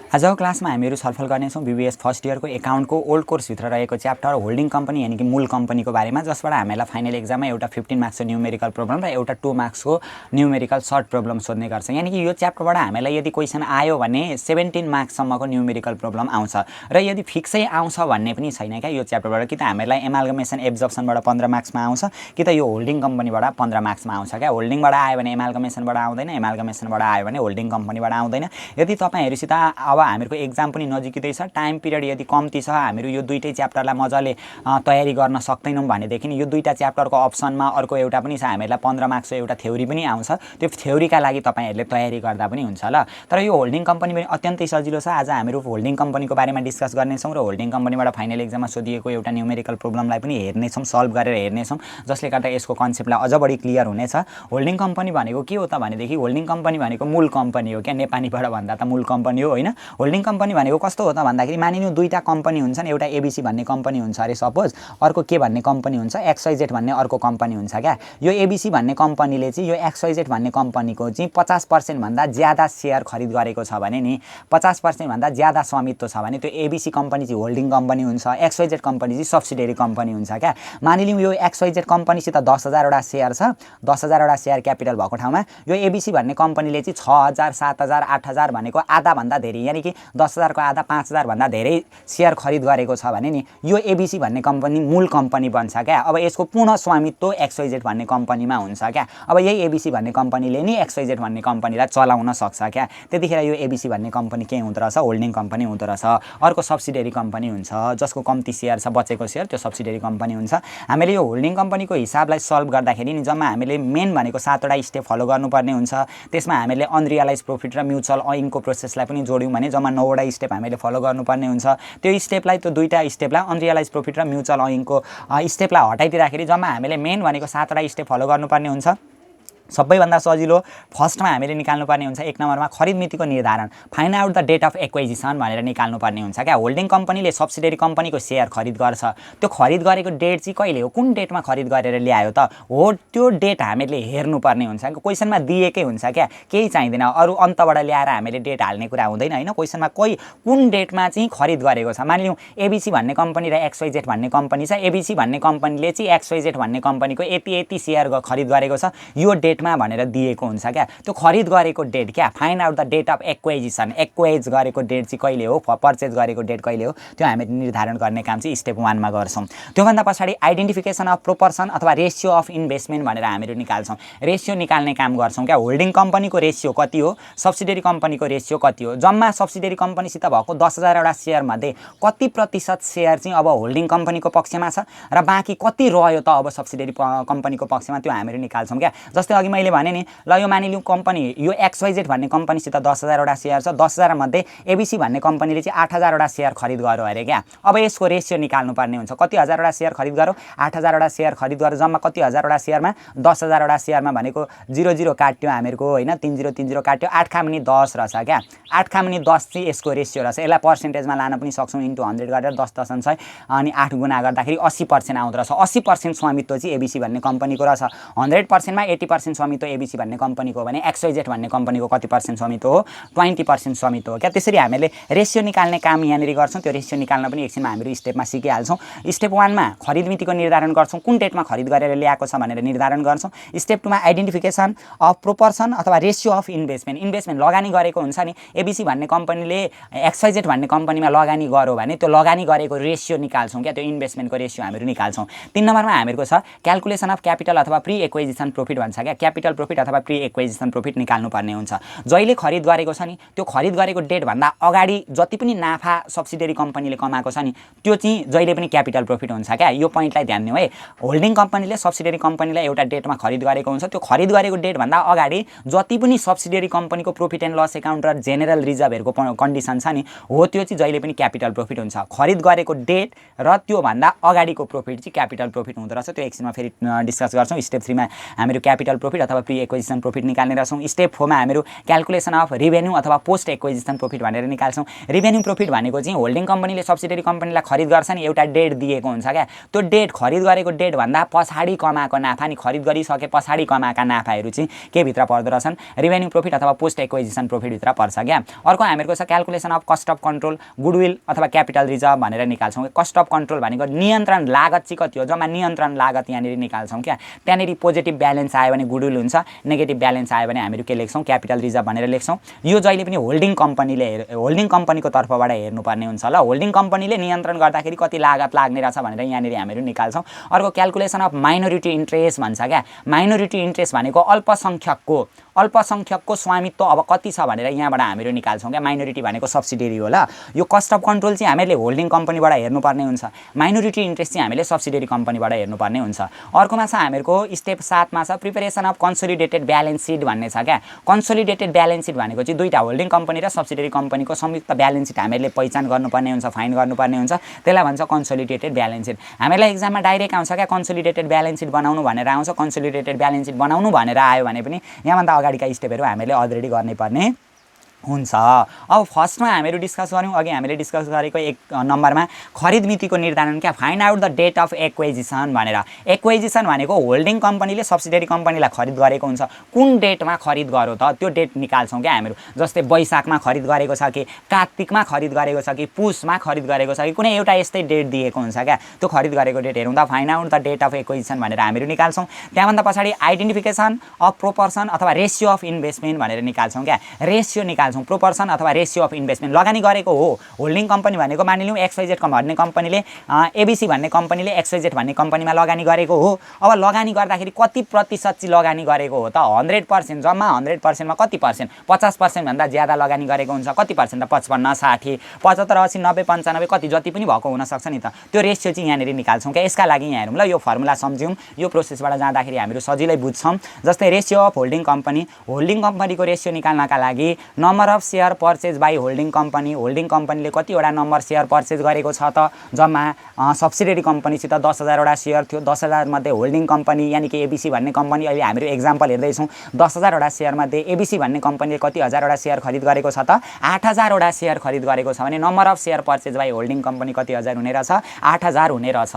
आजको क्लासमा हामीहरू छलफल गर्नेछौँ बीबीएस फर्स्ट इयरको एकाउन्टको ओल्ड कोर्सभित्र रहेको च्याप्टर होल्डिङ कम्पनी यानि कि मूल कम्पनीको बारेमा, जसबाट हामीलाई फाइनल एक्जाममा एउटा 15 मार्क्सको न्युमेरिकल प्रब्लम र एउटा 2 मार्क्सको न्युमेरिकल सर्ट प्रब्लम सोध्ने गर्छ। यानि कि यो च्याप्टरबाट हामीलाई यदि क्वेसन आयो भने 17 मार्क्ससम्मको न्युमेरिकल प्रब्लम आउँछ र यदि फिक्सै आउँछ भन्ने पनि छैन क्या यो च्याप्टरबाट। कि त हामीलाई एमाल्गमेसन एब्जर्प्सनबाट 15 मार्क्समा आउँछ, कि त यो होल्डिङ कम्पनीबाट 15 मार्क्समा आउँछ क्या। होल्डिङबाट आयो भने एमाल्गमेसनबाट आउँदैन, एमाल्गमेसनबाट आयो भने होल्डिङ कम्पनीबाट आउँदैन। यदि तपाईहरुसित अब हामीहरुको एक्जाम पनि नजिकै छ, टाइम पिरियड यदि कम्ती छ, हामीहरु यो दुईटै च्याप्टरलाई मजाले तयारी गर्न सक्दैनौं भनेदेखि यो दुईटा च्याप्टरको अप्सनमा अर्को एउटा पनि छ, हामीलाई 15 मार्क्सको एउटा थ्योरी पनि आउँछ। त्यो थ्योरीका लागि तपाईहरुले तयारी गर्दा पनि हुन्छ ल। तर यो होल्डिङ कम्पनी पनि अत्यन्तै सजिलो छ। आज हामीहरु होल्डिङ कम्पनीको बारेमा डिस्कस गर्नेछौं र होल्डिङ कम्पनीबाट फाइनल एक्जाममा सोधिएको एउटा न्युमेरिकल प्रब्लमलाई पनि हेर्नेछौं, सल्भ गरेर हेर्नेछौं, जसले गर्दा यसको कन्सेप्टलाई अझ बढी क्लियर हुनेछ। होल्डिङ कम्पनी भनेको के हो त भनेदेखि होल्डिङ कम्पनी भनेको मूल कम्पनी हो क्या, नेपालीबाट भन्दा त मूल कम्पनी हो हैन। होल्डिङ कम्पनी भनेको कस्तो हो त भन्दाखेरि मानिलिउँ दुईटा कम्पनी हुन्छन्, एउटा एबीसी भन्ने कम्पनी हुन्छ अरे सपोज, अर्को के भन्ने कम्पनी हुन्छ, एक्सवाइजेड भन्ने अर्को कम्पनी हुन्छ क्या। यो एबीसी भन्ने कम्पनीले चाहिँ यो एक्सवाइजेड भन्ने कम्पनीको चाहिँ 50% भन्दा ज्यादा शेयर खरिद गरेको छ भने नि, 50% भन्दा ज्यादा स्वामित्व छ भने त्यो एबीसी कम्पनी चाहिँ होल्डिङ कम्पनी हुन्छ, एक्सवाइजेड कम्पनी चाहिँ सब्सिडियरी कम्पनी हुन्छ क्या। मानिलिउँ यो एक्सवाइजेड कम्पनीसित 10,000 वटा शेयर छ, 10,000 वटा शेयर क्यापिटल भएको ठाउँमा यो एबीसी भन्ने कम्पनीले चाहिँ 6,000 7,000 8,000 भनेको आधा भन्दा धेरै, यानि कि 10,000 को आधा 5,000 भन्दा धेरै शेयर खरिद गरेको छ भने नि यो एबीसी भन्ने कम्पनी मूल कम्पनी बन्छ क्या। अब यसको पूर्ण स्वामित्व एक्सवाइजेड भन्ने कम्पनीमा हुन्छ क्या। अब यही एबीसी भन्ने कम्पनीले नि एक्सवाइजेड भन्ने कम्पनीलाई चलाउन सक्छ क्या। त्यतिखेर यो एबीसी भन्ने कम्पनी के हुँदो रहेछ, होल्डिङ कम्पनी हुँदो रहेछ। अर्को सब्सिडियरी कम्पनी हुन्छ, जसको कम्ती शेयर छ, बचेको शेयर, त्यो सब्सिडियरी कम्पनी हुन्छ। हामीले यो होल्डिङ कम्पनीको हिसाबलाई सल्भ गर्दाखेरि नि जम्मा हामीले मेन भनेको 7 वटा स्टेप फलो गर्नुपर्ने हुन्छ। त्यसमा हामीले अनरियलाइज प्रॉफिट र म्युचुअल अर्निङको प्रोसेसलाई पनि जोड्यौं भने जम्मा 9 वटा स्टेप हामीले फलो गर्नुपर्ने हुन्छ। त्यो स्टेपलाई, त्यो दुईटा स्टेपलाई, अनरियलाइज प्रॉफिट र म्युचुअल अर्निङको स्टेपलाई हटाइदिँदाखेरि जम्मा हामीले मेन भनेको 7 वटा स्टेप फलो गर्नुपर्ने हुन्छ। सबैभन्दा सजिलो फर्स्टमा हामीले निकाल्नुपर्ने हुन्छ 1 नम्बरमा खरिद मितिको निर्धारण, find out the date of acquisition भनेर निकाल्नुपर्ने हुन्छ क्या। होल्डिङ कम्पनीले सब्सिडियरी कम्पनीको शेयर खरिद गर्छ, त्यो खरिद गरेको डेट चाहिँ कहिले हो, कुन डेटमा खरिद गरेर ल्यायो त हो, त्यो डेट हामीले हेर्नुपर्ने हुन्छ। क्वेसनमा दिएकै हुन्छ क्या, केही चाहिँदैन, अरू अन्तबाट ल्याएर हामीले डेट हाल्ने कुरा हुँदैन हैन। क्वेसनमा कुन डेटमा चाहिँ खरिद गरेको छ, मानिलिउँ एबीसी भन्ने कम्पनी र एक्सवाइजेड भन्ने कम्पनी छ, एबीसी भन्ने कम्पनीले चाहिँ एक्सवाइजेड भन्ने कम्पनीको यति शेयर खरिद गरेको छ यो डेट भनेर दिएको हुन्छ क्या। त्यो खरिद गरेको डेट क्या, find out the date of acquisition, acquire गरेको डेट चाहिँ कहिले हो, परचेज गरेको डेट कहिले हो, त्यो हामीले निर्धारण गर्ने काम चाहिँ स्टेप 1 मा गर्छौं। त्योभन्दा पछाडी आइडेन्टिफिकेसन अफ प्रोपोर्सन अथवा रेशियो अफ इन्भेस्टमेन्ट भनेर हामीहरू निकाल्छौं, रेशियो निकाल्ने काम गर्छौं क्या। होल्डिङ कम्पनीको रेशियो कति हो, सब्सिडियरी कम्पनीको रेशियो कति हो, जम्मा सब्सिडियरी कम्पनीसित भएको 10,000 वटा शेयर मध्ये कति प्रतिशत शेयर चाहिँ अब होल्डिङ कम्पनीको पक्षमा छ र बाँकी कति रह्यो त अब सब्सिडियरी कम्पनीको पक्षमा, त्यो हामीहरू निकाल्छौं क्या। जस्तै अघि मैले भने नि, ल यो मानिलिउँ कम्पनी यो एक्सवाइजेड भन्ने कम्पनीसित 10,000 वटा शेयर छ, 10,000 मध्ये एबीसी भन्ने कम्पनीले चाहिँ 8,000 वटा शेयर खरिद गर्यो अरे क्या। अब यसको रेशियो निकाल्नुपर्ने हुन्छ, कति हजार वटा शेयर खरिद गर्यो, 8,000 वटा शेयर खरिद गर्यो, जम्मा कति हजार वटा शेयरमा, 10,000 वटा शेयरमा भनेको 00 काट्यो हामीहरुको हैन, 3030 काट्यो, 8 खामनी 10 रहेछ क्या। 8 खामनी 10 चाहिँ यसको रेशियो रहेछ। यसलाई पर्सेन्टेजमा लान पनि सक्छौं, इन्टु 100 गरेर 10 दशमलव 6 अनि 8 गुणा गर्दाखेरि 80% आउँदो रहेछ। 80% स्वामित्व चाहिँ एबीसी भन्ने कम्पनीको रहेछ। 100% मा 80% स्वामित्व एबीसी भन्ने कम्पनीको हो भने एक्सवाइजेड भन्ने कम्पनीको कति पर्सेन्ट स्वामित्व हो, 20% स्वामित्व हो क्या। त्यसरी हामीले रेशियो निकाल्ने काम यहाँनेरि गर्छौं। त्यो रेशियो निकाल्न पनि एकछिनमा हामीहरु स्टेपमा सिकिहाल्छौं। स्टेप 1 मा खरिद मितिको निर्धारण गर्छौं, कुन डेटमा खरिद गरेर ल्याएको छ भनेर निर्धारण गर्छौं। स्टेप 2 मा आइडेन्टिफिकेसन अफ प्रोपोर्सन अथवा रेशियो अफ इन्भेस्टमेन्ट, इन्भेस्टमेन्ट लगानी गरेको हुन्छ नि, एबीसी भन्ने कम्पनीले एक्सवाइजेड भन्ने कम्पनीमा लगानी गर्यो भने त्यो लगानी गरेको रेशियो निकाल्छौं क्या, त्यो इन्भेस्टमेन्टको रेशियो हामीहरु निकाल्छौं। 3 नम्बरमा हामीहरुको छ क्याल्कुलेसन अफ क्यापिटल अथवा प्री एक्विजिसन प्रॉफिट भन्छ क्या। क्यापिटल प्रॉफिट अथवा प्री एक्विजिसन प्रॉफिट निकाल्नु पर्ने हुन्छ। जहिले खरिद गरेको छ नि त्यो खरिद गरेको डेट भन्दा अगाडि जति पनि नाफा सब्सिडियरी कम्पनीले कमाएको छ नि त्यो चाहिँ जहिले पनि क्यापिटल प्रॉफिट हुन्छ क्या। यो पोइन्टलाई ध्यान दिनु है। होल्डिङ कम्पनीले सब्सिडियरी कम्पनीलाई एउटा डेटमा खरिद गरेको हुन्छ, त्यो खरिद गरेको डेट भन्दा अगाडि जति पनि सब्सिडियरी कम्पनीको प्रॉफिट एन्ड लस एकाउन्ट र जेनरल रिजर्भहरुको कन्डिसन छ नि हो त्यो चाहिँ जहिले पनि क्यापिटल प्रॉफिट हुन्छ। खरिद गरेको डेट र त्यो भन्दा अगाडिको प्रॉफिट चाहिँ क्यापिटल प्रॉफिट हुँदो रहेछ। त्यो एकछिनमा फेरि डिस्कस गर्छौं। स्टेप 3 मा हामीहरु क्यापिटल प्रॉफिट प्रॉफिट अथवा प्री एक्विजिसन प्रॉफिट निकाल्ने रहछौं। स्टेप 4 मा हामीहरू क्याल्कुलेसन अफ रेभेन्यू अथवा पोस्ट एक्विजिसन प्रॉफिट भनेर निकाल्छौं। रेभेन्यू प्रॉफिट भनेको चाहिँ होल्डिङ कम्पनीले सब्सिडियरी कम्पनीलाई खरिद गर्छ नि, एउटा डेट दिएको हुन्छ क्या, त्यो डेट खरिद गरेको डेट भन्दा पछाडी कमाएको नाफा नि खरिद गरिसके पछाडी कमाएका नाफाहरू चाहिँ के भित्र पर्दो रहेछन्, रेभेन्यू प्रॉफिट अथवा पोस्ट एक्विजिसन प्रॉफिट भित्र पर्छ क्या। अर्को हामीहरूको छ calculation of cost of control goodwill अथवा क्यापिटल रिजर्भ भनेर निकाल्छौँ। कस्ट अफ कन्ट्रोल भनेको नियन्त्रण लागत चाहिँ कति हो, जम्मा नियन्त्रण लागत यहाँनिर निकाल्छौँ क्या। त्यहाँनिर पोजिटिभ ब्यालेन्स आयो भने गुडविल हुन्छ, नेगेटिभ ब्यालेन्स आयो भने हामीहरू के लेख्छौँ, क्यापिटल रिजर्भ भनेर लेख्छौँ। यो जहिले पनि होल्डिङ कम्पनीको तर्फबाट हेर्नुपर्ने हुन्छ ल। होल्डिङ कम्पनीले नियन्त्रण गर्दाखेरि कति लागत लाग्ने रहेछ भनेर यहाँनिर हामीहरू निकाल्छौँ। अर्को क्याल्कुलेसन अफ माइनोरिटी इन्ट्रेस्ट भन्छ क्या। माइनोरिटी इन्ट्रेस्ट भनेको अल्पसङ्ख्यकको स्वामित्व अब कति छ भनेर यहाँबाट हामीहरू निकाल्छौँ क्या। माइनोरिटी भनेको सब्सिडियरी हो ल। यो कस्ट अफ कन्ट्रोल चाहिँ हामीले होल्डिङ कम्पनीबाट हेर्नुपर्ने हुन्छ, माइनोरिटी इन्ट्रेस्ट चाहिँ हामीले सब्सिडियरी कम्पनीबाट हेर्नुपर्ने हुन्छ। अर्कोमा छ हामीहरूको स्टेप 7 मा छ preparation of consolidated balance seat भन्ने छ क्या। कन्सोलिडेटेड ब्यालेन्स सिट भनेको चाहिँ दुईटा होल्डिङ कम्पनी र सब्सिडियरी कम्पनीको संयुक्त ब्यालेन्स सिट हामीले पहिचान गर्नुपर्ने हुन्छ, फाइन गर्नुपर्ने हुन्छ, त्यसलाई भन्छ कन्सोलिडेटेड ब्यालेन्स सिट। हामीलाई एक्जाममा डाइरेक्ट आउँछ क्या, कन्सोलिडेटेड ब्यालेन्स सिट बनाउनु भनेर आउँछ। कन्सोलिडेटेड ब्यालेन्स सिट बनाउनु भनेर आयो भने पनि यहाँभन्दा अगाडिका स्टेपहरू हामीले अलरेडी गर्नुपर्ने हुन्छ। अब फर्स्टमा हामीहरू डिस्कस गऱ्यौँ, अघि हामीले डिस्कस गरेको 1 नम्बरमा खरिद मितिको निर्धारण क्या, find out the date of acquisition भनेर। एक्विजिसन भनेको होल्डिङ कम्पनीले सब्सिडियरी कम्पनीलाई खरिद गरेको हुन्छ, कुन डेटमा खरिद गर्यो त त्यो डेट निकाल्छौँ क्या हामीहरू। जस्तै वैशाखमा खरिद गरेको छ कि, कार्तिकमा खरिद गरेको छ कि, पुसमा खरिद गरेको छ कि, कुनै एउटा यस्तै डेट दिएको हुन्छ क्या। त्यो खरिद गरेको डेट हेरौँ त find out the date of acquisition भनेर हामीहरू निकाल्छौँ। त्यहाँभन्दा पछाडि आइडेन्टिफिकेसन अफ प्रोपोर्सन अथवा रेसियो अफ इन्भेस्टमेन्ट भनेर निकाल्छौँ क्या। रेसियो निकाल्छौँ, प्रोपोर्सन अथवा रेसियो अफ इन्भेस्टमेन्ट। लगानी गरेको हो होल्डिङ कम्पनी भनेको मानिलिउँ XYZ भन्ने कम्पनीले ABC भन्ने कम्पनीले XYZ भन्ने कम्पनीमा लगानी गरेको हो। अब लगानी गर्दाखेरि कति प्रतिशत चाहिँ लगानी गरेको हो त, 100%, जम्मा 100%मा कति पर्सेन्ट, 50% भन्दा ज्यादा लगानी गरेको हुन्छ। कति पर्सेन्ट त 55, 60, 75, 80, 90, 95 कति जति पनि भएको हुनसक्छ नि त। त्यो रेसियो चाहिँ यहाँनिर निकाल्छौँ क्या। यसका लागि यहाँ हेरौँ ल, यो फर्मुला सम्झौँ, यो प्रोसेसबाट जाँदाखेरि हामीहरू सजिलै बुझ्छौँ। जस्तै रेसियो अफ होल्डिङ कम्पनीको रेसियो निकाल्नका लागि number of share purchase by holding कम्पनीले कतिवटा नम्बर सेयर पर्चेज गरेको छ त, जम्मा सब्सिडियरी कम्पनीसित 10,000 वटा सेयर थियो। 10,000 मध्ये होल्डिङ कम्पनी यानि कि ABC भन्ने कम्पनी, अहिले हामीहरू एक्जाम्पल हेर्दैछौँ, 10,000 वटा सेयर मध्ये ABC भन्ने कम्पनीले कति हजार वटा सेयर खरिद गरेको छ त, 8,000 वटा सेयर खरिद गरेको छ भने number of share purchase by holding company कति हजार हुने रहेछ, 8,000 हुने रहेछ।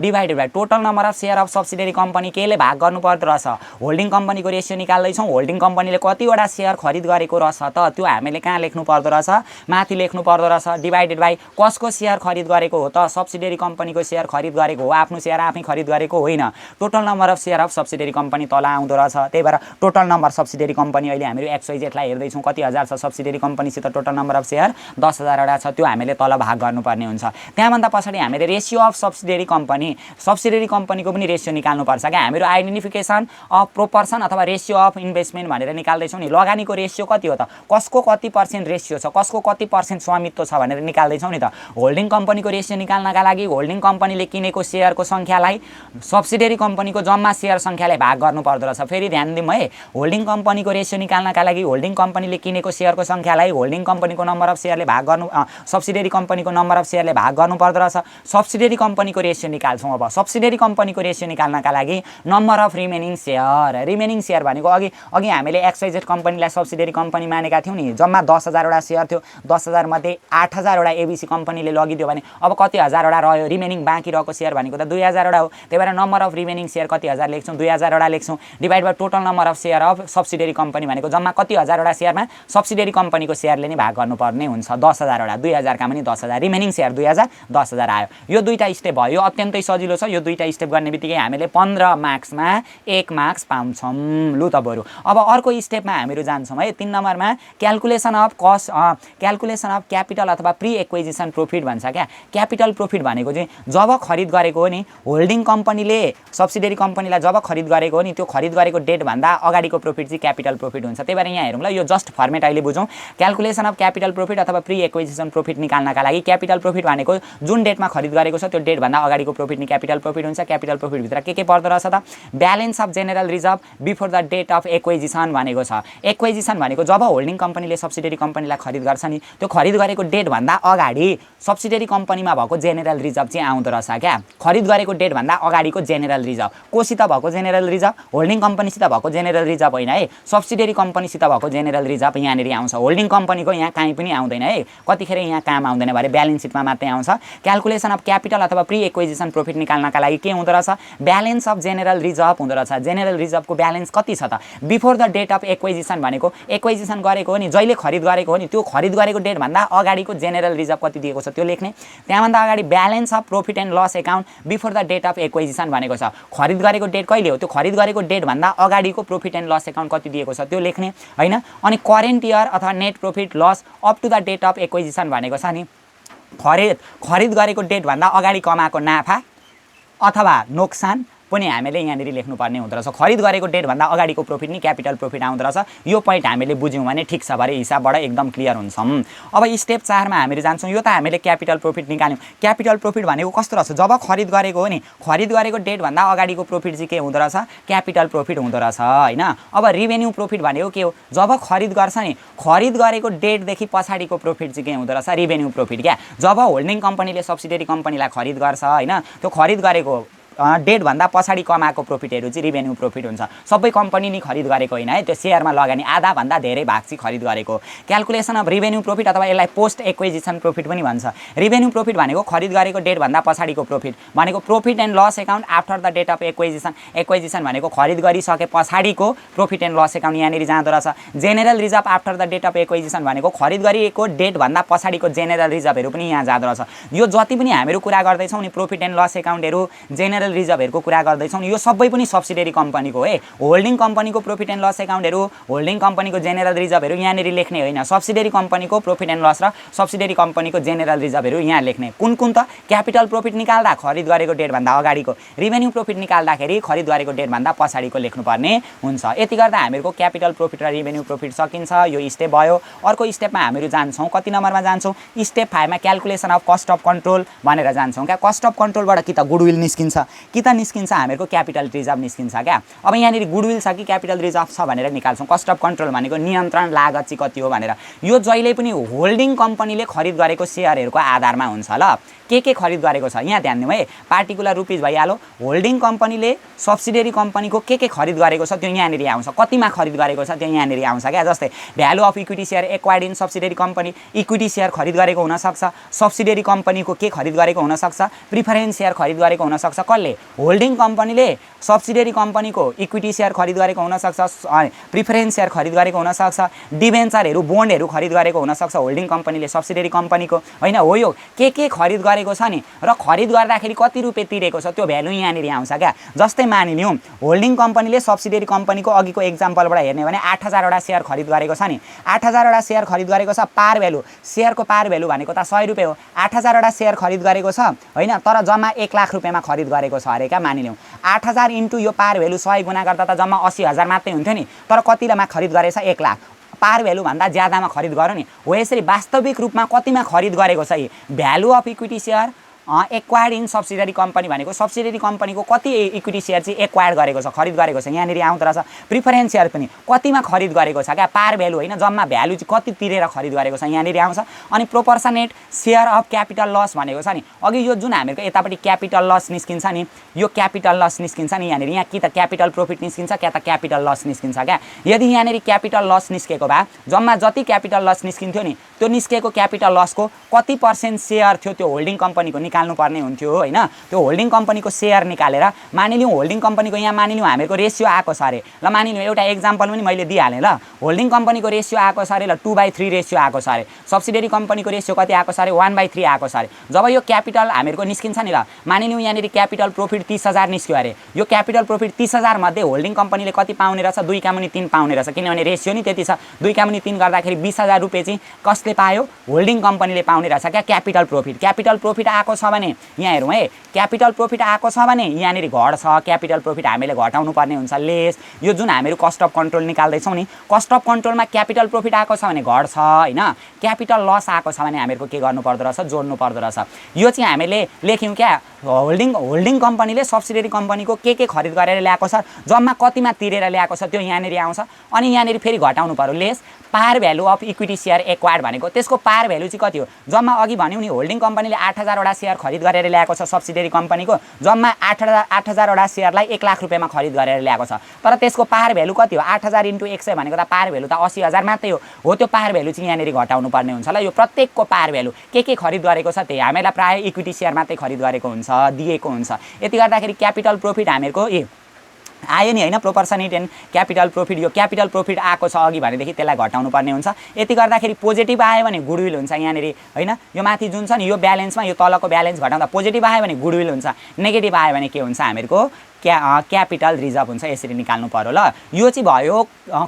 Divided by total number of share of subsidiary company केले भाग गर्नु पर्दो रहेछ, होल्डिङ कम्पनीको रेसियो निकाल्दैछौँ, होल्डिङ कम्पनीले कतिवटा सेयर खरिद गरेको रहेछ त त्यो हामीले कहाँ लेख्नु पर्दो रहेछ, माथि लेख्नु पर्दो रहेछ। डिभाइडेड बाई कसको सेयर खरिद गरेको हो त, सब्सिडियरी कम्पनीको सेयर खरिद गरेको हो, आफ्नो सेयर आफै खरिद गरेको होइन। Total number of share of subsidiary company तल आउँदो रहेछ। त्यही भएर टोटल नम्बर सब्सिडियरी कम्पनी अहिले हामीहरू XYZ लाई हेर्दैछौँ, कति हजार छ सब्सिडियरी कम्पनीसित टोटल नम्बर अफ सेयर 10,000 वटा छ, त्यो हामीले तल भाग गर्नुपर्ने हुन्छ। त्यहाँभन्दा पछाडि हामीले रेसियो अफ सब्सिडियरी कम्पनीको पनि रेसियो निकाल्नुपर्छ क्या। हामीहरू आइडेन्टिफिकेसन अफ प्रोपोर्सन अथवा रेसियो अफ इन्भेस्टमेन्ट भनेर निकाल्दैछौँ नि। लगानीको रेसियो कति हो त, कसको कति पर्सेन्ट रेसियो छ, कसको कति पर्सेन्ट स्वामित्व छ भनेर निकाल्दैछौँ नि त। होल्डिङ कम्पनीको रेसियो निकाल्नका लागि होल्डिङ कम्पनीले किनेको सेयरको सङ्ख्यालाई सब्सिडियरी कम्पनीको जम्मा सेयर सङ्ख्याले भाग गर्नु पर्दो रहेछ। फेरि ध्यान दिउँ है, होल्डिङ कम्पनीको रेसियो निकाल्नका लागि होल्डिङ कम्पनीले किनेको सेयरको सङ्ख्यालाई होल्डिङ कम्पनीको नम्बर अफ सेयरले भाग गर्नु, सब्सिडियरी कम्पनीको नम्बर अफ सेयरले भाग गर्नु पर्दो रहेछ। सब्सिडियरी कम्पनीको रेसियो निकाल्छौँ। अब सब्सिडियरी कम्पनीको रेसियो निकाल्नका लागि नम्बर अफ रिमेनिङ सेयर भनेको अघि हामीले XYZ कम्पनीलाई सब्सिडियरी कम्पनी मानेका थियौँ नि, जम्मा 10,000 वटा सेयर थियो, 10,000 मध्ये 8,000 वटा ABC कम्पनीले लगिदियो भने अब कति हजार वटा रह्यो, रिमेनिङ बाँकी रहेको सेयर भनेको त 2,000 वटा हो। त्यही भएर नम्बर अफ रिमेनिङ सेयर कति हजार लेख्छौँ, 2,000 वटा लेख्छौँ। Divide by total number of share of subsidiary company भनेको जम्मा कति हजार वटा सेयरमा सब्सिडियरी कम्पनीको सेयरले नै भाग गर्नुपर्ने हुन्छ, 10,000 वटा। 2,000 का पनि 10,000, रिमेनिङ सेयर 2,000, 10,000 आयो। यो दुईटा स्टेप भयो, यो अत्यन्तै सजिलो छ। यो दुईटा स्टेप गर्ने बित्तिकै हामीले 15 मार्क्समा 1 मार्क्स पाउँछौँ। लु त बरु अब अर्को स्टेपमा हामीहरू जान्छौँ है। 3 नम्बरमा क्याल्कुलेसन अफ क्यापिटल अथवा प्री एक्विजिसन प्रॉफिट भन्छ क्या। क्यापिटल प्रॉफिट भनेको चाहिँ जब खरिद गरेको हो नि, होल्डिङ कम्पनीले सब्सिडियरी कम्पनीलाई जब खरिद गरेको हो नि, त्यो खरिद गरेको डेट भन्दा अगाडिको प्रॉफिट चाहिँ क्यापिटल प्रॉफिट हुन्छ। त्यही भएर यहाँ हेरौँ ल, यो जस्ट फर्मेट अहिले बुझौँ। क्याल्कुलेसन अफ क्यापिटल प्रॉफिट अथवा प्री एक्विजिसन प्रॉफिट निकाल्नका लागि क्यापिटल प्रॉफिट भनेको जुन डेटमा खरिद गरेको छ त्यो डेट भन्दा अगाडिको प्रॉफिट नि क्यापिटल प्रॉफिट हुन्छ। क्यापिटल प्रॉफिट भित्र के पर्दो रहेछ त, balance of general reserve before the date of acquisition भनेको छ। एक्विजिसन भनेको जब होल्डिङ कम्पनीले सब्सिडियरी कम्पनीलाई खरिद गर्छ नि त्यो खरिद गरेको डेटभन्दा अगाडि सब्सिडियरी कम्पनीमा भएको जेनरल रिजर्भ चाहिँ आउँदो रहेछ क्या खरिद गरेको डेटभन्दा अगाडिको जेनरल रिजर्भ कोसित भएको जेनरल रिजर्भ होल्डिङ कम्पनीसित भएको जेनरल रिजर्भ होइन है सब्सिडियरी कम्पनीसित भएको जेनरल रिजर्भ यहाँनिर आउँछ होल्डिङ कम्पनीको यहाँ कहीँ पनि आउँदैन है कतिखेर यहाँ काम आउँदैन भरे ब्यालेन्स सिटमा मात्रै आउँछ क्याल्कुलेसन अफ क्यापिटल अथवा प्री एक्विजिसन प्रोफिट निकाल्नका लागि के हुँदो रहेछ ब्यालेन्स अफ जेनरल रिजर्भ हुँदो रहेछ जेनरल रिजर्भको ब्यालेन्स कति छ त before the date of acquisition भनेको एक्विजिसन गरेको हो नि जहिले खरिद गरेको हो नि त्यो खरिद गरेको डेटभन्दा अगाडिको जेनरल रिजर्भ कति दिएको छ त्यो लेख्ने त्यहाँभन्दा अगाडि balance of profit and loss account before the date of acquisition भनेको छ खरिद गरेको डेट कहिले हो त्यो खरिद गरेको डेटभन्दा अगाडिको प्रॉफिट एन्ड लस एकाउन्ट कति दिएको छ त्यो लेख्ने हैन अनि करेन्ट इयर अथवा net profit loss up to the date of acquisition भनेको छ नि खरिद गरेको डेटभन्दा अगाडि कमाएको नाफा अथवा नोक्सान पनि हामीले यहाँनिर लेख्नुपर्ने हुँदो रहेछ खरिद गरेको डेटभन्दा अगाडिको प्रॉफिट नि क्यापिटल प्रॉफिट आउँदो रहेछ यो पोइन्ट हामीले बुझ्यौँ भने ठिक छ भरे हिसाबबाट एकदम क्लियर हुन्छौँ अब स्टेप 4 मा हामीले जान्छौँ यो त हामीले क्यापिटल प्रॉफिट निकाल्यौँ क्यापिटल प्रॉफिट भनेको कस्तो रहेछ जब खरिद गरेको हो नि खरिद गरेको डेटभन्दा अगाडिको प्रॉफिट चाहिँ के हुँदो रहेछ क्यापिटल प्रॉफिट हुँदो रहेछ हैन अब रिभेन्यू प्रॉफिट भनेको के हो जब खरिद गर्छ नि खरिद गरेको डेटदेखि पछाडिको प्रॉफिट चाहिँ के हुँदो रहेछ रिभेन्यू प्रॉफिट क्या जब होल्डिङ कम्पनीले सब्सिडियरी कम्पनीलाई खरिद गर्छ हैन त्यो खरिद गरेको डेटभन्दा पछाडि कमाएको प्रॉफिटहरू चाहिँ रिभेन्यू प्रॉफिट हुन्छ सबै कम्पनी नि खरिद गरेको होइन है त्यो शेयरमा लगानी आधा भन्दा धेरै भाग चाहिँ खरिद गरेको क्याल्कुलेसन अफ रिभेन्यू प्रॉफिट अथवा यसलाई पोस्ट एक्विजिसन प्रॉफिट पनि भन्छ रिभेन्यू प्रॉफिट भनेको खरिद गरेको डेटभन्दा पछाडिको प्रॉफिट भनेको profit and loss account after the date of acquisition भनेको खरिद गरिसके पछाडिको प्रॉफिट एन्ड लस एकाउन्ट यहाँनिर जाँदो रहेछ general reserve after the date of acquisition भनेको खरिद गरिएको डेटभन्दा पछाडिको जेनरल रिजर्भहरू पनि यहाँ जाँदो रहेछ यो जति पनि हामीहरू कुरा गर्दैछौँ नि प्रॉफिट एन्ड लस एकाउन्टहरू जेनरल रिजर्भहरूको कुरा गर्दैछौँ यो सबै पनि सब्सिडियरी कम्पनीको है होल्डिङ कम्पनीको प्रॉफिट एन्ड लस एकाउन्टहरू होल्डिङ कम्पनीको जेनरल रिजर्भहरू यहाँनिर लेख्ने होइन सब्सिडियरी कम्पनीको प्रॉफिट एन्ड लस र सब्सिडियरी कम्पनीको जेनरल रिजर्भहरू यहाँ लेख्ने कुन त क्यापिटल प्रॉफिट निकाल्दा खरिद गरेको डेटभन्दा अगाडिको रिभेन्यू प्रॉफिट निकाल्दाखेरि खरिद गरेको डेटभन्दा पछाडिको लेख्नुपर्ने हुन्छ यति गर्दा हामीहरूको क्यापिटल प्रॉफिट र रिभेन्यू प्रॉफिट सकिन्छ यो स्टेप भयो अर्को स्टेपमा हामीहरू जान्छौँ कति नम्बरमा जान्छौँ स्टेप 5 मा calculation of cost of control भनेर जान्छौँ क्या कस्ट अफ कन्ट्रोलबाट कि त गुडविल निस्किन्छ कि त निस्किन्छ हामीहरूको क्यापिटल रिजर्भ निस्किन्छ क्या अब यहाँनिर गुडविल छ कि क्यापिटल रिजर्भ छ भनेर निकाल्छौँ कस्ट अफ कन्ट्रोल भनेको नियन्त्रण लागत चाहिँ कति हो भनेर यो जहिले पनि होल्डिङ कम्पनीले खरिद गरेको सेयरहरूको आधारमा हुन्छ ल के खरिद गरेको छ यहाँ ध्यान दिउँ है पार्टिकुलर रुपिज भइहाल्यो होल्डिङ कम्पनीले सब्सिडियरी कम्पनीको के खरिद गरेको छ त्यो यहाँनिर आउँछ कतिमा खरिद गरेको छ त्यो यहाँनिर आउँछ क्या जस्तै value of equity share acquired in subsidiary company equity share खरिद गरेको हुनसक्छ सब्सिडियरी कम्पनीको के खरिद गरेको हुनसक्छ प्रिफरेन्स सेयर खरिद गरेको हुनसक्छ कसले होल्डिङ कम्पनीले सब्सिडियरी कम्पनीको इक्विटी सेयर खरिद गरेको हुनसक्छ प्रिफरेन्स सेयर खरिद गरेको हुनसक्छ डिभेन्चरहरू बोन्डहरू खरिद गरेको हुनसक्छ होल्डिङ कम्पनीले सब्सिडियरी कम्पनीको होइन हो यो के खरिद गरेको छ नि र खरिद गर्दाखेरि कति रुपियाँ तिरेको छ त्यो भ्यालु यहाँनिर आउँछ क्या जस्तै मानिलिउँ होल्डिङ कम्पनीले सब्सिडियरी कम्पनीको अघिको एक्जाम्पलबाट हेर्ने भने 8000 वटा सेयर खरिद गरेको छ नि 8000 वटा सेयर खरिद गरेको छ पार भ्यालु सेयरको पार भ्यालु भनेको त 100 रुपियाँ हो 8000 वटा सेयर खरिद गरेको छ होइन तर जम्मा 1 लाख रुपियाँमा खरिद गरेको छ अरे क्या मानिलिउँ 8000 इन्टु यो पार भ्यालु 100 गुणा गर्दा त जम्मा 80000 मात्रै हुन्थ्यो नि तर कतिमा खरिद गरेछ 1 लाख पार भ्यालु भन्दा ज्यादामा खरिद गर्यो नि हो यसरी वास्तविक रूपमा कतिमा खरिद गरेको छ value of equity share acquired in subsidiary company भनेको सब्सिडियरी कम्पनीको कति इक्विटी सेयर चाहिँ एक्वायर्ड गरेको छ खरिद गरेको छ यहाँनिर आउँदो रहेछ प्रिफरेन्स सेयर पनि कतिमा खरिद गरेको छ क्या पार भ्यालु होइन जम्मा भ्यालु चाहिँ कति तिरेर खरिद गरेको छ यहाँनिर आउँछ अनि प्रोपोर्सनेट सेयर अफ क्यापिटल लस भनेको छ नि अघि यो जुन हामीहरूको यतापट्टि क्यापिटल लस निस्किन्छ नि यो क्यापिटल लस निस्किन्छ नि यहाँनिर यहाँ कि त क्यापिटल प्रॉफिट निस्किन्छ क्या त क्यापिटल लस निस्किन्छ क्या यदि यहाँनिर क्यापिटल लस निस्केको भए जम्मा जति क्यापिटल लस निस्किन्थ्यो नि त्यो निस्केको क्यापिटल लसको कति % सेयर थियो त्यो होल्डिङ कम्पनीको निकाल्नु पर्ने हुन्थ्यो हैन त्यो होल्डिङ कम्पनीको सेयर निकालेर मानिलिउँ होल्डिङ कम्पनीको यहाँ मानिलिउँ हामीहरूको रेसियो आएको छ अरे ल मानिलिउँ एउटा एक्जाम्पल पनि मैले दिइहालेँ ल होल्डिङ कम्पनीको रेसियो आएको छ अरे ल 2/3 रेसियो आएको छ अरे सब्सिडियरी कम्पनीको रेसियो कति आएको छ अरे 1/3 आएको छ अरे जब यो क्यापिटल हामीहरूको निस्किन्छ नि ल मानिलिउँ यहाँनिर क्यापिटल प्रॉफिट 30000 निस्क्यो अरे यो क्यापिटल प्रॉफिट 30000 मध्ये होल्डिङ कम्पनीले कति पाउने रहेछ 2/3 पाउने रहेछ किनभने रेसियो नि त्यति छ 2/3 गर्दाखेरि 20000 रुपियाँ चाहिँ कसले पायो होल्डिङ कम्पनीले पाउने रहेछ क्या क्यापिटल प्रॉफिट आएको छ भने यहाँ हेरौँ है क्यापिटल प्रॉफिट आएको छ भने यहाँनिर घट्छ क्यापिटल प्रॉफिट हामीले घटाउनु पर्ने हुन्छ लेस यो जुन हामीहरू कस्ट अफ कन्ट्रोल निकाल्दैछौँ नि कस्ट अफ कन्ट्रोलमा क्यापिटल प्रॉफिट आएको छ भने घट्छ हैन क्यापिटल लस आएको छ भने हामीहरूको के गर्नु पर्दो रहेछ जोड्नु पर्दो रहेछ यो चाहिँ हामीले लेख्यौँ क्या होल्डिङ कम्पनीले सब्सिडियरी कम्पनीको के खरिद गरेर ल्याएको छ जम्मा कतिमा तिरेर ल्याएको छ त्यो यहाँनिर आउँछ अनि यहाँनिर फेरि घटाउनु पर्यो लेस पार value of equity share acquired भनेको त्यसको पार भ्यालु चाहिँ कति हो जम्मा अघि भन्यौ नि होल्डिङ कम्पनीले 8000 वटा सेयर खरिद गरेर ल्याएको छ सब्सिडियरी कम्पनीको जम्मा 8000 वटा सेयरलाई 1 लाख रुपैयाँमा खरिद गरेर ल्याएको छ तर त्यसको पार भ्यालु कति हो 8000 * 100 भनेको त पार भ्यालु त 80000 मात्रै हो त्यो पार भ्यालु चाहिँ यहाँनेरि घटाउनु पर्ने हुन्छ ल यो प्रत्येकको पार भ्यालु के खरिद गरेको छ त्यही हामीलाई प्राय इक्विटी सेयर मात्रै खरिद गरेको हुन्छ दिएको हुन्छ यति गर्दाखेरि क्यापिटल प्रोफिट हामीहरुको आयो नि हैन प्रोपोर्सनेट एन्ड क्यापिटल प्रोफिट यो क्यापिटल प्रोफिट आएको छ अघि भनेदेखि त्यसलाई घटाउनु पर्ने हुन्छ यति गर्दाखेरि पोजिटिभ आयो भने गुडविल हुन्छ यहाँनेरि हैन यो माथि जुन छ नि यो ब्यालेन्समा यो तलको ब्यालेन्स घटाउँदा पोजिटिभ आयो भने गुडविल हुन्छ नेगेटिभ आयो भने के हुन्छ हामीहरुको क्यापिटल रिजर्भ हुन्छ यसरी निकाल्नु पर्यो ल यो चाहिँ भयो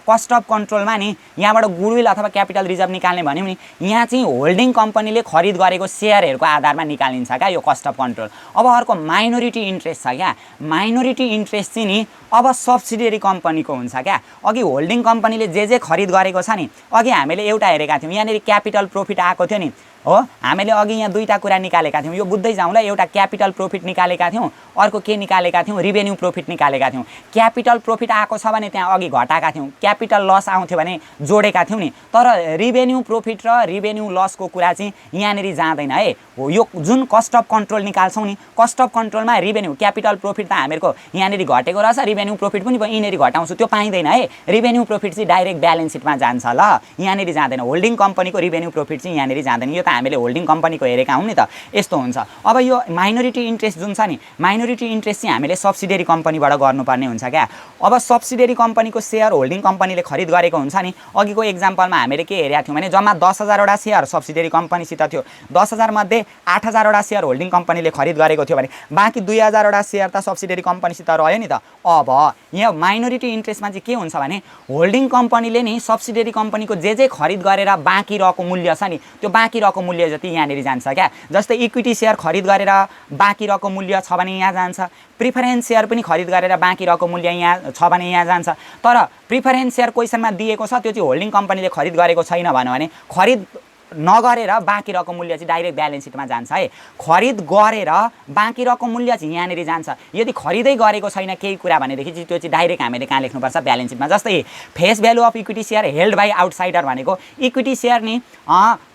कस्ट अफ कन्ट्रोलमा नि यहाँबाट गुडविल अथवा क्यापिटल रिजर्भ निकाल्ने भन्यौ नि यहाँ चाहिँ होल्डिङ कम्पनीले खरिद गरेको सेयरहरुको आधारमा निकालिन्छ क्या यो कस्ट अफ कन्ट्रोल अब अर्को माइनोरिटी इन्ट्रेस्ट छ क्या माइनोरिटी इन्ट्रेस्ट चाहिँ नि अब सब्सिडियरी कम्पनीको हुन्छ क्या अघि होल्डिङ कम्पनीले जे खरिद गरेको छ नि अघि हामीले एउटा हेरेका थियौं यहाँनेरि क्यापिटल प्रोफिट आएको थियो नि हो हामीले अघि यहाँ दुईटा कुरा निकालेका थियौं यो बुझ्दै जाउँ ल एउटा क्यापिटल प्रोफिट निकालेका थियौं अर्को के निकालेका थियौं रिभेन्यू प्रोफिट निकालेका थियौं क्यापिटल प्रोफिट आएको छ भने त्यहाँ अघि घटाएका थियौं क्यापिटल लस आउँथ्यो भने जोडेका थियौं नि तर रिभेन्यू प्रोफिट र रिभेन्यू लसको कुरा चाहिँ यहाँनेरि जाँदैन है हो यो जुन कस्ट अफ कन्ट्रोल निकाल्छौं नि कस्ट अफ कन्ट्रोलमा रिभेन्यू क्यापिटल प्रोफिट त हामीहरुको यहाँनेरि घटेको रहेछ रिभेन्यू प्रोफिट पनि यिनेरि घटाउँछु त्यो पाइदैन है रिभेन्यू प्रोफिट चाहिँ डाइरेक्ट ब्यालेन्स सिटमा जान्छ ल यहाँनेरि जाँदैन होल्डिङ कम्पनीको रिभेन्यू प्रोफिट चाहिँ यहाँनेरि जाँदैन यो त हामीले होल्डिङ कम्पनीको हेरेका हौं नि त यस्तो हुन्छ अब यो माइनोरिटी इन्ट्रेस्ट जुन छ नि माइनोरिटी इन्ट्रेस्ट चाहिँ हामीले सब्सिडियरी कम्पनीबाट गर्नुपर्ने हुन्छ क्या अब सब्सिडियरी कम्पनीको सेयर होल्डिङ कम्पनीले खरिद गरेको हुन्छ नि अघिको एक्जाम्पलमा हामीले के हेरेका थियौं भने जम्मा 10000 वटा सेयर सब्सिडियरी कम्पनीसित थियो 10000 मध्ये 8000 वटा सेयर होल्डिङ कम्पनीले खरिद गरेको थियो भने बाँकी 2000 वटा सेयर त सब्सिडियरी कम्पनीसित रह्यो नि त अब यहाँ माइनोरिटी इन्ट्रेस्टमा चाहिँ के हुन्छ भने होल्डिङ कम्पनीले नि सब्सिडियरी कम्पनीको जे खरिद गरेर बाँकी रहेको मूल्य छ नि त्यो बाँकी रहेको मूल्य जति यहाँनेरि जान्छ क्या जस्तै इक्विटी सेयर खरिद गरेर बाँकी रहेको मूल्य छ भने यहाँ जान्छ प्रिफरेन्स सेयर पनि खरिद गरेर बाँकी रहेको मूल्य यहाँ छ भने यहाँ जान्छ तर प्रिफरेन्स सेयर क्वेशनमा दिएको छ त्यो चाहिँ होल्डिङ कम्पनीले खरिद गरेको छैन भने खरिद नगरेर बाँकी रहेको मूल्य चाहिँ डाइरेक्ट ब्यालेन्स सिटमा जान्छ है खरिद गरेर बाँकी रहेको मूल्य चाहिँ यहाँनेरि जान्छ यदि खरिदै गरेको छैन केही कुरा भनेदेखि चाहिँ त्यो चाहिँ डाइरेक्ट हामीले कहाँ लेख्नुपर्छ ब्यालेन्स सिटमा जस्तै face value of equity share held by outsider भनेको इक्विटी सेयर नि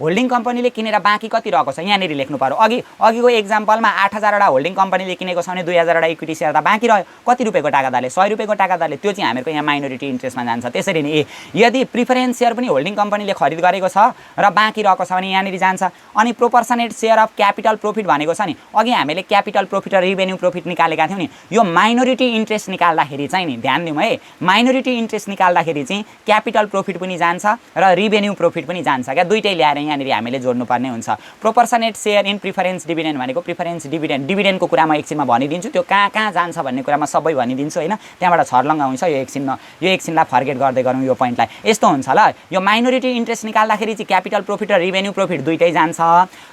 होल्डिङ कम्पनीले किनेर बाँकी कति रहेको छ यहाँनेरि लेख्नु पर्यो अघिको एक्जाम्पलमा 8000 वटा होल्डिङ कम्पनीले किनेको छ भने 2000 वटा इक्विटी सेयर त बाँकी रह्यो कति रुपैयाँको टाकादारले 100 रुपैयाँको टाकादारले त्यो चाहिँ हामीहरुको यहाँ माइनोरिटी इन्ट्रेस्टमा जान्छ त्यसरी नि यदि प्रिफरेन्स सेयर पनि होल्डिङ कम्पनीले खरिद गरेको छ र बाँकी रहेको छ भने यहाँनेरि जान्छ अनि प्रोपोर्सनेट सेयर अफ क्यापिटल प्रोफिट भनेको छ नि अघि हामीले क्यापिटल प्रोफिट र रिभेन्यू प्रोफिट निकालेका थियौं नि यो माइनोरिटी इन्ट्रेस्ट निकाल्दाखेरि चाहिँ नि ध्यान दिउँ है माइनोरिटी इन्ट्रेस्ट निकाल्दाखेरि चाहिँ क्यापिटल प्रोफिट पनि जान्छ र रिभेन्यू प्रोफिट पनि जान्छ क्या दुईटै ल्याएर यहाँनेरि हामीले जोड्नुपर्ने हुन्छ प्रोपोर्सनेट सेयर इन प्रिफरेन्स डिभिडेन्ड भनेको प्रिफरेन्स डिभिडेन्डको कुरा म एकछिनमा भनिदिन्छु त्यो कहाँ जान्छ भन्ने कुरा म सबै भनिदिन्छु हैन त्यहाँबाट छर्लङ्ग हुन्छ यो एकछिनलाई फर्गेट गर्दै गरौँ यो पोइन्टलाई यस्तो हुन्छ ल यो माइनोरिटी इन्ट्रेस्ट निकाल्दाखेरि चाहिँ क्यापिटल प्रोफिट र रिभेन्यू प्रोफिट दुईटै जान्छ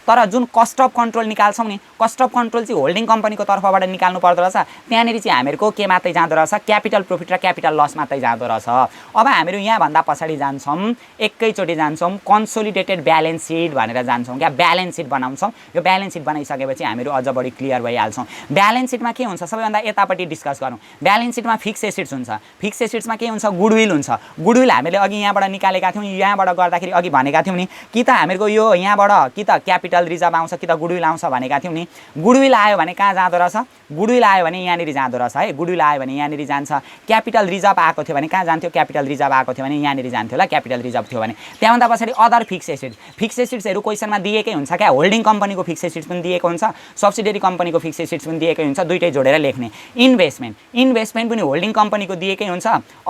तर जुन कस्ट अफ कन्ट्रोल निकाल्छौं नि कस्ट अफ कन्ट्रोल चाहिँ होल्डिङ कम्पनीको तर्फबाट निकाल्नु पर्दो रहेछ त्यहाँनेरि चाहिँ हामीहरुको के मात्रै जाँदो रहेछ क्यापिटल प्रोफिट र क्यापिटल लस मात्रै जाँदो रहेछ अब हामीहरु यहाँ भन्दा पछाडी जान्छौं एकैचोटी जान्छौं कन्सोलिडेटेड ब्यालेन्स सिट भनेर जान्छौं क्या ब्यालेन्स सिट बनाउँछौं यो ब्यालेन्स सिट बनाइसकेपछि हामीहरु अझ बढी क्लियर भइहाल्छौं ब्यालेन्स सिटमा के हुन्छ सबैभन्दा यतापट्टि डिस्कस गरौँ ब्यालेन्स सिटमा फिक्स एसेट्स हुन्छ फिक्स एसेट्समा के हुन्छ गुडविल हुन्छ गुडविल हामीले अघि यहाँबाट निकालेका थियौं यहाँबाट गर्दाखेरि अघि भनेका थियौं नि कि त हामीहरुको यो यहाँबाट कि त क्यापिटल रिजर्भ आउँछ कि त गुडविल आउँछ भनेका थियौं नि गुडविल आयो भने कहाँ जाँदो रहेछ गुडविल आयो भने यहाँनेरि जाँदो रहेछ है गुडविल आयो भने यहाँनेरि जान्छ क्यापिटल रिजर्भ आएको थियो भने कहाँ जान्थ्यो क्यापिटल रिजर्भ आएको थियो भने यहाँनेरि जान्थ्यो ल क्यापिटल रिजर्भ थियो भने त्यहाँभन्दा पछाडी अदर फिक्स एसेट्सहरु क्वेशनमा दिएकै हुन्छ क्या होल्डिङ कम्पनीको फिक्स एसेट्स पनि दिएको हुन्छ सब्सिडियरी कम्पनीको फिक्स एसेट्स पनि दिएकै हुन्छ दुईटै जोडेर लेख्ने इन्भेस्टमेन्ट पनि होल्डिङ कम्पनीको दिएकै हुन्छ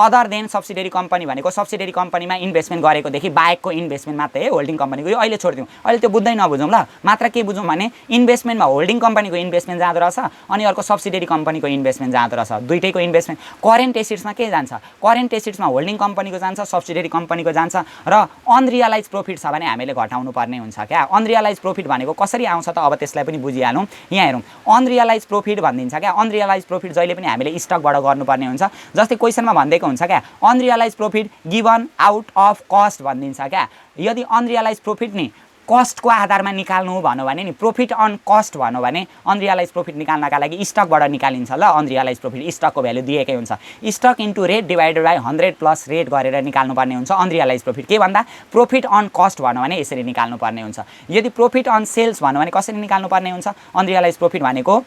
अदर देन सब्सिडियरी कम्पनी भनेको सब्सिडियरी कम्पनीमा इन्भेस्टमेन्ट गरेको देखि बाहेकको इन्भेस्टमेन्ट मात्रै है होल्डिङ कम्पनीको यो अहिले छोड्दिउँ अहिले त्यो बुझ्दै नबुझौँ ल मात्र के बुझौँ भने इन्भेस्टमेन्टमा होल्डिङ कम्पनीको इन्भेस्टमेन्ट जाँदो रहेछ अनि अर्को सब्सिडियरी कम्पनीको इन्भेस्टमेन्ट जाँदो रहेछ दुईटैको इन्भेस्टमेन्ट करेन्ट एसेट्समा के जान्छ करेन्ट एसेट्समा होल्डिङ कम्पनीको जान्छ सब्सिडियरी कम्पनीको जान्छ र अनरियलाइज प्रोफिट छ भने हामीले घटाउनु पर्ने हुन्छ क्या अनरियलाइज प्रोफिट भनेको कसरी आउँछ त अब त्यसलाई पनि बुझिहालौँ यहाँ हेरौँ अनरियलाइज प्रोफिट भनिदिन्छ क्या अनरियलाइज प्रोफिट जहिले पनि हामीले स्टकबाट गर्नुपर्ने हुन्छ जस्तै क्वेशनमा भन्देको हुन्छ क्या unrealise profit given out of cost भनिदिन्छ क्या यदि अनरियलाइज प्रोफिट नि कस्टको आधारमा निकाल्नु भन्यो भने नि प्रॉफिट अन कस्ट भन्यो भने अनरियलाइज प्रॉफिट निकाल्नका लागि स्टकबाट निकालिन्छ ल अनरियलाइज प्रॉफिट स्टकको भ्यालु दिएकै हुन्छ stock into rate divided by 100 plus rate गरेर निकाल्नु पर्ने हुन्छ अनरियलाइज प्रॉफिट के भन्दा प्रॉफिट अन कस्ट भन्यो भने यसरी निकाल्नु पर्ने हुन्छ यदि प्रॉफिट अन सेल्स भन्यो भने कसरी निकाल्नु पर्ने हुन्छ अनरियलाइज प्रॉफिट भनेको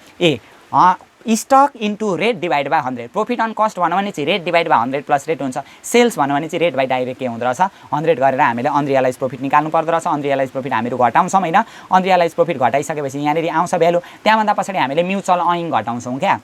stock into rate divide by 100 profit on cost भन्यो भने चाहिँ rate divide by 100 plus rate हुन्छ सेल्स भन्यो भने चाहिँ रेट बाई डाइरेक्ट के हुँदो रहेछ 100 गरेर हामीले अनरियलाइज प्रॉफिट निकाल्नु पर्दो रहेछ अनरियलाइज प्रॉफिट हामीहरू घटाउँछौँ हैन अनरियलाइज प्रॉफिट घटाइसकेपछि यहाँनेरि आउँछ भ्यालु त्यहाँभन्दा पछाडि हामीले म्युचुअल अर्निङ घटाउँछौँ क्या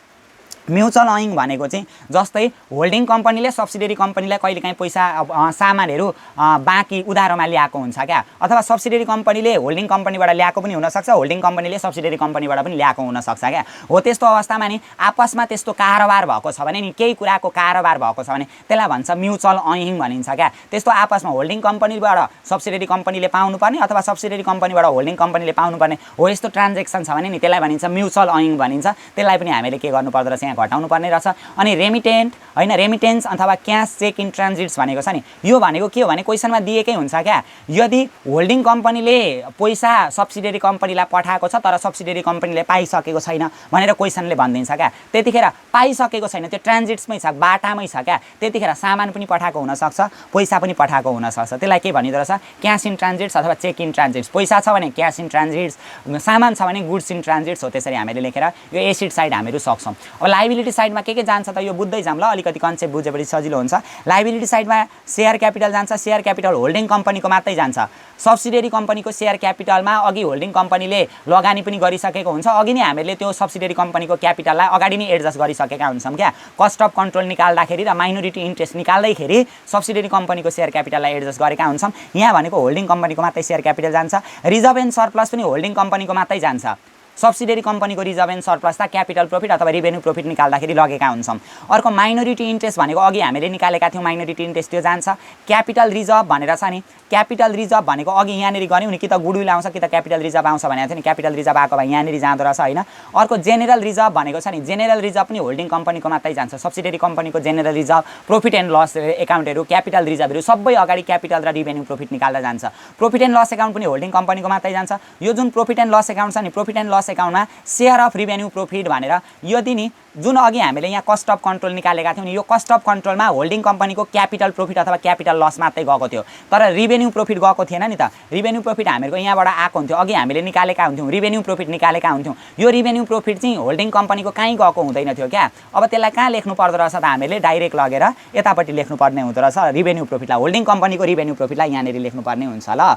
म्युचुअल अर्निङ भनेको चाहिँ जस्तै होल्डिङ कम्पनीले सब्सिडियरी कम्पनीलाई कहिलेकाहीँ पैसा सामानहरू बाँकी उधारोमा ल्याएको हुन्छ क्या अथवा सब्सिडियरी कम्पनीले होल्डिङ कम्पनीबाट ल्याएको पनि हुनसक्छ होल्डिङ कम्पनीले सब्सिडियरी कम्पनीबाट पनि ल्याएको हुनसक्छ क्या हो त्यस्तो अवस्थामा नि आपसमा त्यस्तो कारोबार भएको छ भने नि केही कुराको कारोबार भएको छ भने त्यसलाई भन्छ म्युचुअल अर्निङ भनिन्छ क्या त्यस्तो आपसमा होल्डिङ कम्पनीबाट सब्सिडियरी कम्पनीले पाउनुपर्ने अथवा सब्सिडियरी कम्पनीबाट होल्डिङ कम्पनीले पाउनुपर्ने हो यस्तो ट्रान्जेक्सन छ भने नि त्यसलाई भनिन्छ म्युचुअल अर्निङ भनिन्छ त्यसलाई पनि हामीले के गर्नुपर्दो रहेछ घटाउनु पर्ने रहेछ अनि रेमिटेन्ट हैन रेमिटेन्स अथवा क्याश चेक इन ट्रान्जिट्स भनेको छ नि यो भनेको के हो भने क्वेशनमा दिएकै हुन्छ क्या यदि होल्डिङ कम्पनीले पैसा सब्सिडियरी कम्पनीलाई पठाएको छ तर सब्सिडियरी कम्पनीले पाइसकेको छैन भनेर क्वेशनले भनिदिन्छ क्या त्यतिखेर पाइसकेको छैन त्यो ट्रान्जिट्समै छ बाटामै छ क्या त्यतिखेर सामान पनि पठाएको हुनसक्छ पैसा पनि पठाएको हुनसक्छ त्यसलाई के भनिदो रहेछ क्याश इन ट्रान्जिट्स अथवा चेक इन ट्रान्जिट्स पैसा छ भने क्याश इन ट्रान्जिट्स सामान छ भने गुड्स इन ट्रान्जिट्स हो त्यसरी हामीले लेखेर यो एसिड साइड हामीहरू सक्छौँ अब लायबिलिटी साइडमा के जान्छ त यो बुझ्दै जाम ल अलिकति कन्सेप्ट बुझेपछि सजिलो हुन्छ लायबिलिटी साइडमा शेयर क्यापिटल जान्छ शेयर क्यापिटल होल्डिङ कम्पनीको मात्रै जान्छ सब्सिडियरी कम्पनीको शेयर क्यापिटलमा अघि होल्डिङ कम्पनीले लगानी पनि गरिसकेको हुन्छ अघि नै हामीले त्यो सब्सिडियरी कम्पनीको क्यापिटललाई अगाडि नै एडजस्ट गरिसकेका हुन्छौँ क्या कस्ट अफ कन्ट्रोल निकाल्दाखेरि र माइनोरिटी इन्ट्रेस्ट निकाल्दैखेरि सब्सिडियरी कम्पनीको शेयर क्यापिटललाई एडजस्ट गरेका हुन्छौँ यहाँ भनेको होल्डिङ कम्पनीको मात्रै शेयर क्यापिटल जान्छ रिजर्भ एन्ड सरप्लस पनि होल्डिङ कम्पनीको मात्रै जान्छ सब्सिडियरी कम्पनीको रिजर्भ एन्ड सरप्लस त क्यापिटल प्रॉफिट अथवा रेभेन्यू प्रॉफिट निकाल्दाखेरि लगेका हुन्छौँ अर्को माइनोरिटी इन्ट्रेस्ट भनेको अघि हामीले निकालेका थियौँ माइनोरिटी इन्ट्रेस्ट त्यो जान्छ क्यापिटल रिजर्भ भनेर छ नि क्यापिटल रिजर्भ भनेको अघि यहाँनिर गऱ्यौँ नि कि त गुडविल आउँछ कि त क्यापिटल रिजर्भ आउँछ भनेको थियो नि क्यापिटल रिजर्भ आएको भए यहाँनिर जाँदो रहेछ होइन अर्को जेनेरल रिजर्भ भनेको छ नि जेनेरल रिजर्भ पनि होल्डिङ कम्पनीको मात्रै जान्छ सब्सिडियरी कम्पनीको general reserve profit and loss एकाउन्टहरू क्यापिटल रिजर्भहरू सबै अगाडि क्यापिटल र रेभेन्यू प्रॉफिट निकाल्दा जान्छ प्रॉफिट एन्ड लस एकाउन्ट पनि होल्डिङ कम्पनीको मात्रै जान्छ यो जुन प्रॉफिट एन्ड लस एकाउन्ट छ नि प्रॉफिट एन्ड लस एकाउन्टमा शेयर अफ रेभेन्यू प्रॉफिट भनेर यदि नि जुन अघि हामीले यहाँ कस्ट अफ कन्ट्रोल निकालेका थियौँ नि यो कस्ट अफ कन्ट्रोलमा होल्डिङ कम्पनीको क्यापिटल प्रॉफिट अथवा क्यापिटल लस मात्रै गएको थियो तर रेभेन्यू प्रॉफिट गएको थिएन नि त रेभेन्यू प्रॉफिट हामीहरूको यहाँबाट आएको हुन्थ्यो अघि हामीले निकालेका हुन्थ्यौँ रेभेन्यू प्रॉफिट निकालेका हुन्थ्यौँ यो रेभेन्यू प्रॉफिट चाहिँ होल्डिङ कम्पनीको कहीँ गएको हुँदैन थियो क्या अब त्यसलाई कहाँ लेख्नु पर्दो रहेछ त हामीले डाइरेक्ट लगेर यतापट्टि लेख्नु पर्ने हुँदो रहेछ रेभेन्यू प्रॉफिटलाई होल्डिङ कम्पनीको रेभेन्यू प्रॉफिटलाई यहाँनिर लेख्नुपर्ने हुन्छ ल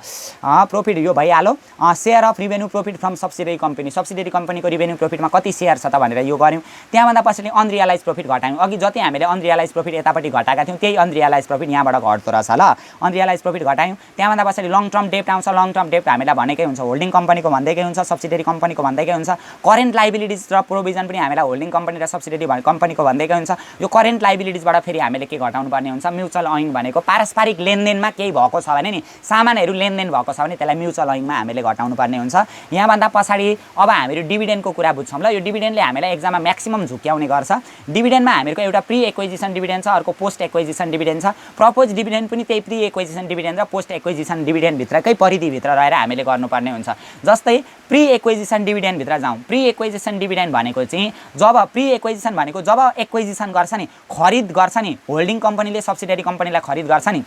प्रॉफिट यो भइहाल्यो share of revenue profit from subsidiary कम्पनीको रेभेन्यू प्रॉफिटमा कति शेयर छ त भनेर यो गर्यौँ त्यहाँभन्दा पछाडि अनरियलाइज प्रॉफिट घटायौँ अघि जति हामीले अनरियलाइज प्रॉफिट यतापट्टि घटाएका थियौँ त्यही अनरियलाइज प्रॉफिट यहाँबाट घट्दो रहेछ ल अनरियलाइज प्रॉफिट घटायौँ त्यहाँभन्दा पछाडि लङ टर्म डेप्ट आउँछ लङ टर्म डेप्ट हामीलाई भनेकै हुन्छ होल्डिङ कम्पनीको भन्दैकै हुन्छ सब्सिडियरी कम्पनीको भन्दैकै हुन्छ करेन्ट लाइबिलिटिज र प्रोभिजन पनि हामीलाई होल्डिङ कम्पनी र सब्सिडियरी कम्पनीको भन्दैकै हुन्छ यो करेन्ट लाइबिलिटिजबाट फेरि हामीले के घटाउनु पर्ने हुन्छ म्युचुअल अर्निङ भनेको पारस्परिक लेनदेनमा केही भएको छ भने नि सामानहरू लेनदेन भएको छ भने त्यसलाई म्युचुअल अर्निङमा हामीले घटाउनु पर्ने हुन्छ यहाँभन्दा पछाडि अब हामीहरू डिभिडेन्डको कुरा बुझ्छौँ ल यो डिभिडेन्डले हामीलाई एक्जाममा म्याक्सिमम झुक्याउने गर्छ डिभिडेन्डमा हामीहरूको एउटा प्री एक्विजिसन डिभिडेन्ड छ अर्को पोस्ट एक्विजिसन डिभिडेन्ड छ प्रपोज डिभिडेन्ड पनि त्यही प्री एक्विजिसन डिभिडेन्ड र पोस्ट एक्विजिसन डिभिडेन्ड भित्रकै परिधिभित्र रहेर हामीले गर्नुपर्ने हुन्छ जस्तै प्री एक्विजिसन डिभिडेन्ड भित्र जाउँ प्री एक्विजिसन डिभिडेन्ड भनेको चाहिँ जब प्री एक्विजिसन भनेको जब एक्विजिसन गर्छ नि खरिद गर्छ नि होल्डिङ कम्पनीले सब्सिडियरी कम्पनीलाई खरिद गर्छ नि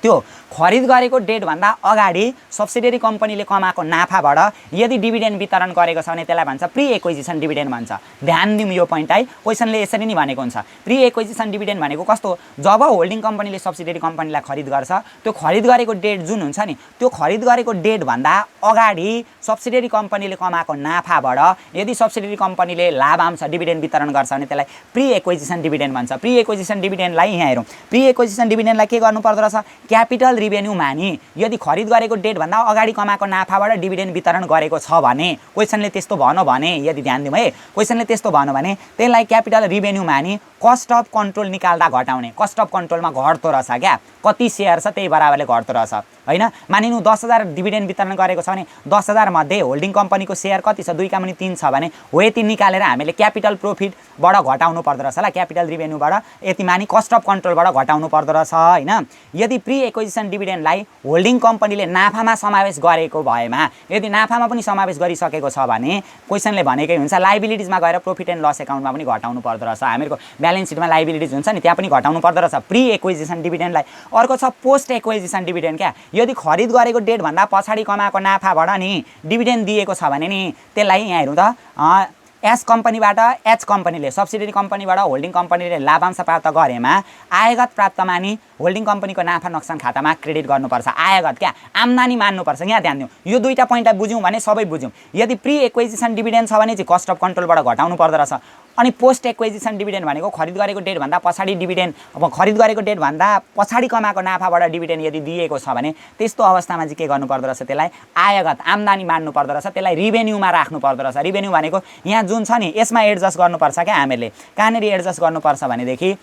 त्यो खरिद गरेको डेटभन्दा अगाडि सब्सिडियरी कम्पनीले कमाएको नाफाबाट यदि डिभिडेन्ड वितरण गरेको छ भने त्यसलाई भन्छ प्री एक्विजिसन डिभिडेन्ड भन्छ ध्यान दिउँ यो पोइन्ट है क्वेसनले यसरी नै भनेको हुन्छ प्री एक्विजिसन डिभिडेन्ड भनेको कस्तो जब होल्डिङ कम्पनीले सब्सिडियरी कम्पनीलाई खरिद गर्छ त्यो खरिद गरेको डेट जुन हुन्छ नि त्यो खरिद गरेको डेटभन्दा अगाडि सब्सिडियरी कम्पनीले कमाएको नाफाबाट यदि सब्सिडियरी कम्पनीले लाभांश डिभिडेन्ड वितरण गर्छ भने त्यसलाई प्री एक्विजिसन डिभिडेन्ड भन्छ प्री एक्विजिसन डिभिडेन्डलाई यहाँ हेरौँ प्री एक्विजिसन डिभिडेन्डलाई के गर्नु पर्दो रहेछ क्यापिटल रिभेन्यू मानि यदि खरिद गरेको डेटभन्दा अगाडि कमाएको नाफाबाट डिभिडेन्ड वितरण गरेको छ भने क्वेसनले त्यस्तो भन्यो भने यदि ध्यान दिउँ है क्वेसनले त्यस्तो भन्यो भने त्यसलाई क्यापिटल रिभेन्यू मानि कस्ट अफ कन्ट्रोल निकाल्दा घटाउने कस्ट अफ कन्ट्रोलमा घट्दो रहेछ क्या कति सेयर छ त्यही बराबरले घट्दो रहेछ हैन। मानिनु 10,000 डिभिडेन्ड वितरण गरेको छ भने 10,000 मध्ये होल्डिङ कम्पनीको सेयर कति छ 2 का मुनि 3 छ भने हो यति निकालेर हामीले क्यापिटल प्रॉफिटबाट घटाउनु पर्दो रहेछ ल, क्यापिटल रिभेन्यूबाट यति मानि कस्ट अफ कन्ट्रोलबाट घटाउनु पर्दो रहेछ हैन। यदि प्री एक्विजिसन डिभिडेन्डलाई होल्डिङ कम्पनीले नाफामा समावेश गरेको भएमा, यदि नाफामा पनि समावेश गरिसकेको छ भने क्वेशनले भनेकै हुन्छ लायबिलिटिजमा गएर प्रॉफिट एन्ड लस एकाउन्टमा पनि घटाउनु पर्दो रहेछ। हामीहरूको ब्यालेन्स सिटमा लायबिलिटिज हुन्छ नि, त्यहाँ पनि घटाउनु पर्दो रहेछ प्री एक्विजिसन डिभिडेन्डलाई। अर्को छ पोस्ट एक्विजिसन डिभिडेन्ड क्या, यदि खरिद गरेको डेट भन्दा पछाडि कमाएको नाफाबाट नि डिभिडेन्ड दिएको छ भने नि त्यसलाई यहाँ हेरौँ त एस कम्पनीबाट एच कम्पनीले सब्सिडियरी कम्पनीबाट होल्डिङ कम्पनीले लाभांश प्राप्त गरेमा आयगत प्राप्तमा नि होल्डिङ कम्पनीको नाफा नोक्सान खातामा क्रेडिट गर्नुपर्छ। आयगत क्या आम्दानी मान्नुपर्छ। यहाँ ध्यान दिउँ, यो दुईटा पोइन्टलाई बुझ्यौँ भने सबै बुझ्यौँ। यदि प्री एक्विजिसन डिभिडेन्ड छ भने चाहिँ कस्ट अफ कन्ट्रोलबाट घटाउनु पर्दो रहेछ। अनि पोस्ट एक्विजिसन डिभिडेन्ड भनेको खरिद गरेको डेट भन्दा पछाडि डिभिडेन्ड, अब खरिद गरेको डेट भन्दा पछाडि कमाएको नाफाबाट डिभिडेन्ड यदि दिएको छ भने त्यस्तो अवस्थामा चाहिँ के गर्नु पर्दो रहेछ, त्यसलाई आयगत आम्दानी मान्नु पर्दो रहेछ, त्यसलाई रिभेन्यूमा राख्नु पर्दो रहेछ। रिभेन्यू भनेको यहाँ जुन छ नि यसमा एडजस्ट गर्नुपर्छ क्या हामीले। कहाँनिर एडजस्ट गर्नुपर्छ भनेदेखि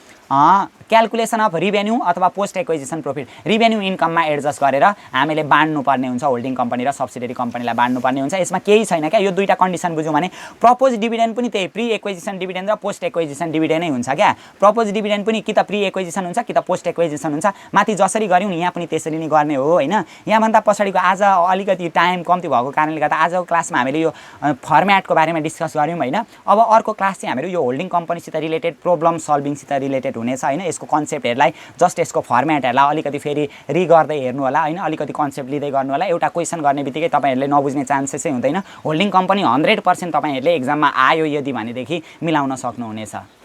क्यालकुलेसन अफ रिभेन्यू अथवा पोस्ट एक्विजिसन प्रॉफिट रिभेन्यू इन्कममा एडजस्ट गरेर हामीले बाँड्नु पर्ने हुन्छ, होल्डिङ कम्पनी र सब्सिडियरी कम्पनीलाई बाँड्नु पर्ने हुन्छ। यसमा केही छैन क्या, यो दुईटा कन्डिसन बुझ्यौँ भने प्रपोज डिभिडेन्ड पनि त्यही प्री एक्विजिसन डिभिडेन्ड र पोस्ट एक्विजिसन डिभिडेन्ड नै हुन्छ क्या। प्रपोज डिभिडेन्ड पनि कि त प्री एक्विजिसन हुन्छ कि त पोस्ट एक्विजिसन हुन्छ। माथि जसरी गऱ्यौँ नि यहाँ पनि त्यसरी नै गर्ने हो हैन। यहाँभन्दा पछाडिको आज अलिकति टाइम कम्ती भएको कारणले गर्दा आजको क्लासमा हामीले यो फर्म्याटको बारेमा डिस्कस गऱ्यौँ हैन। अब अर्को क्लास चाहिँ हामीहरू यो होल्डिङ कम्पनीसित रिलेटेड प्रब्लम सल्भिङसित रिलेटेड हुनेछ हैन। यसको कन्सेप्टहरूलाई जस्ट यसको फर्म्याटहरूलाई अलिकति फेरि रिगर्दै हेर्नु होला हैन, अलिकति कन्सेप्ट लिँदै गर्नु होला। एउटा क्वेसन गर्ने बित्तिकै तपाईँहरूले नबुझ्ने चान्सेसै हुँदैन। होल्डिङ कम्पनी 100% तपाईँहरूले एक्जाममा आयो यदि भनेदेखि मिलाउन सक्नुहुनेछ।